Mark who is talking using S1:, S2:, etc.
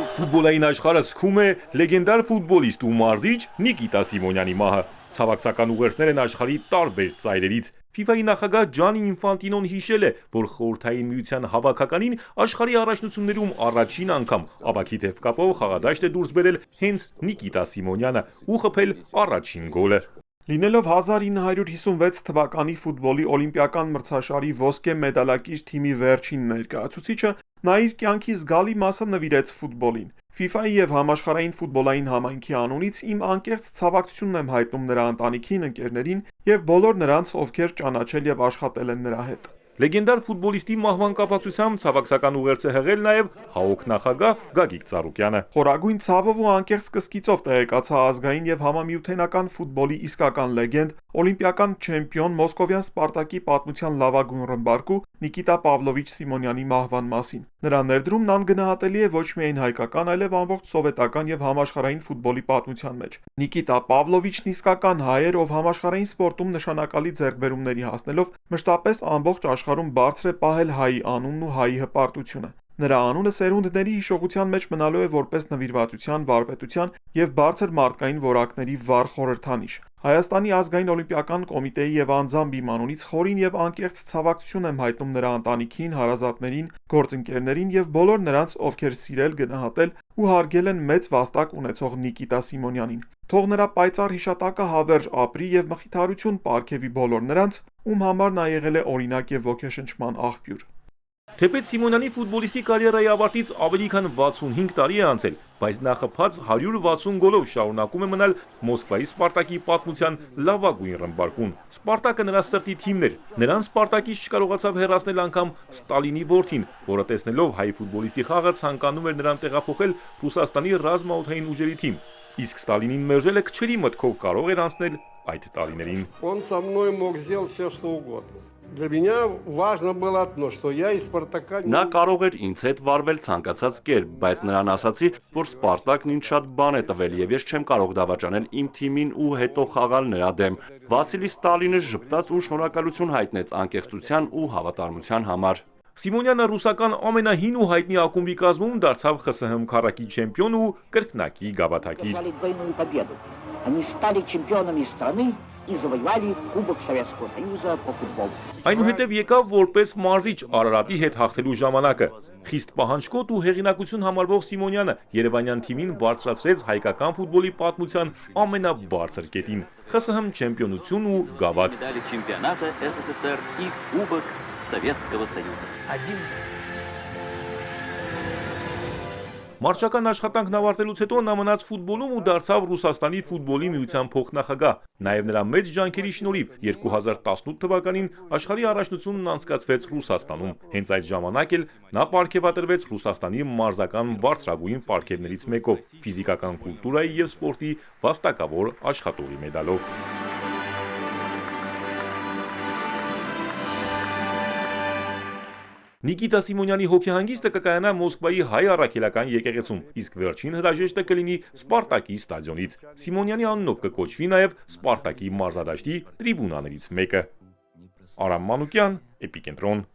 S1: Ֆուտբոլային աշխարհը սկում է լեգենդար ֆուտբոլիստ ու մարզիչ Նիկիտա Սիմոնյանի մահը։ Ցավակցական ուղերձներ են աշխարհի տարբեր ծայրերից։ FIFA-ի նախագահ Ջանի Ինֆանտինոն հիշել է, որ խորհրդային միության հավաքականին աշխարհի առաջնություններում առաջին անգամ ապակի թեփ կապով խաղադաշտ է դուրս բերել հենց Նիկիտա Սիմոնյանը ու խփել առաջին գոլը։
S2: Լինելով 1956 թվականի ֆուտբոլի օլիմպիական մրցաշարի ոսկե մեդալակիր թիմի վերջին ներկայացուցիչը, նա իր կյանքի զգալի մասը նվիրեց ֆուտբոլին։ FIFA-ի եւ համաշխարհային ֆուտբոլային համայնքի անունից իմ անկեղծ ցավակցությունն եմ հայտնում նրա ընտանիքին, ընկերներին եւ բոլոր նրանց, ովքեր ճանաչել եւ աշխատել են նրա հետ։
S1: Լեգենդար ֆուտբոլիստի մահվան կապակցությամբ ցավակցական ուղերձ է հղել նաև ՀԱՕԿ նախագահ Գագիկ Ծառուկյանը։
S2: Խորագույն ցավով ու անկեղծ կսկիծով տեղեկացա ազգային եւ համամիութենական ֆուտբոլի իսկական լեգենդ, օլիմպիական չեմպիոն Մոսկովյան Սպարտակի պատմության լավագույն ռմբարկու Նիկիտա Պավլովիչ Սիմոնյանի մահվան մասին։ Նրա ներդրումն անգնահատելի է ոչ միայն հայկական, այլև ամբողջ սովետական եւ համաշխարհային ֆուտբոլի պատմության մեջ։ Նիկիտա Պավլովիչն իսկական հայ էր, ով համաշխարհային սպորտում նշանակալի ձեռքբերումների հասնելով մշտապես ամբողջ աշխարհում բարձր է պահել հայի անունն ու հայի հպարտությունը։ Նրա անունը սերունդների հիշողության մեջ մնալու է որպես նվիրվածության, վարպետության եւ բարձր մարդկային որակների վառ խորհրդանիշ։ Հայաստանի ազգային օլիմպիական կոմիտեի եւ անձամբ իմ անունից խորին եւ անկեղծ ցավակցություն եմ հայտնում նրա ընտանիքին, հարազատներին, գործընկերներին եւ բոլոր նրանց, ովքեր սիրել, գնահատել ու հարգել են մեծ վաստակ ունեցող Նիկիտա Սիմոնյանին։ Թող նրա պայծառ հիշատակը հավերժ ապրի եւ մխիթարություն պարգեւի բոլոր նրանց, ում համար նա եղել է օրինակ եւ ոգեշնչման աղբյուր։
S1: Թեպետ Սիմոնյանի ֆուտբոլիստի կարիերայի ավարտից ավելի քան 65 տարի է անցել, բայց նա խփած 160 գոլով շարունակում է մնալ Մոսկվայի Սպարտակի պատմության լավագույն ռմբարկուն։ Սպարտակը նրա սրտի թիմն էր։ Նրան Սպարտակից չկարողացավ հեռացնել անգամ Ստալինի որդին, որը տեսնելով հայ ֆուտբոլիստի խաղը ցանկանում էր նրան տեղափոխել Ռուսաստանի ռազմաօդային ուժերի թիմ։ Իսկ Ստալինին մերժելը քչերի մտքով կարող էր անցնել այդ տարիներին։
S3: Он со мной мог сделать все что угодно. Для меня важно было одно, что я из Спартака.
S4: Նա կարող էր ինձ հետ վարվել ցանկացած կերպ, բայց նրան ասացի, որ Սպարտակն ինձ շատ բան է տվել եւ ես չեմ կարող դավաճանել իմ թիմին ու հետո խաղալ նրա դեմ։ Վասիլի Ստալինը ժպտաց ու շնորհակալություն հայտնեց անկեղծության ու հավատարմության համար։
S1: Սիմոնյանը ռուսական ամենահին ու հայտնի ակումբի կազմում դարձավ ԽՍՀՄ քառակի չեմպիոն ու կրկնակի գավաթակիր։
S5: И завоевали Кубок Советского Союза по футболу.
S1: Այնուհետև եկավ որպես մարզիչ Արարատի հետ հաղթելու ժամանակը։ Խիստ պահանջկոտ ու հեղինակություն համարվող Սիմոնյանը Երևանյան թիմին բարձրացրեց հայկական ֆուտբոլի պատմության ամենաբարձր կետին՝ ԽՍՀՄ չեմպիոնություն ու գավաթ։
S6: Чемпионата СССР и Кубок Советского Союза.
S1: Մարշական աշխատանքն ավարտելուց հետո նա մնաց ֆուտբոլում ու դարձավ Ռուսաստանի ֆուտբոլի միության փոխնախագահ։ Նաև նրա մեծ ջանքերի շնորհիվ 2018 թվականին աշխարհի առաջնությունն անցկացվեց Ռուսաստանում։ Հենց այդ ժամանակ էլ նա պարգևատրվեց Ռուսաստանի մարզական բարձրագույն պարգևներից մեկով՝ ֆիզիկական կուլտուրայի եւ սպորտի վաստակավոր աշխատողի մեդալով։ Նիկիտա Սիմոնյանի հոգեհանգիստը կկայանա Մոսկվայի հայ առաքելական եկեղեցում, իսկ վերջին հրաժեշտը կլինի Սպարտակի ստադիոնից։ Սիմոնյանի անունով կկոչվի նաև Սպարտակի մարզադաշտի տրիբունաներից մեկը։ Արամ Մանուկյան, Էպիկենտրոն։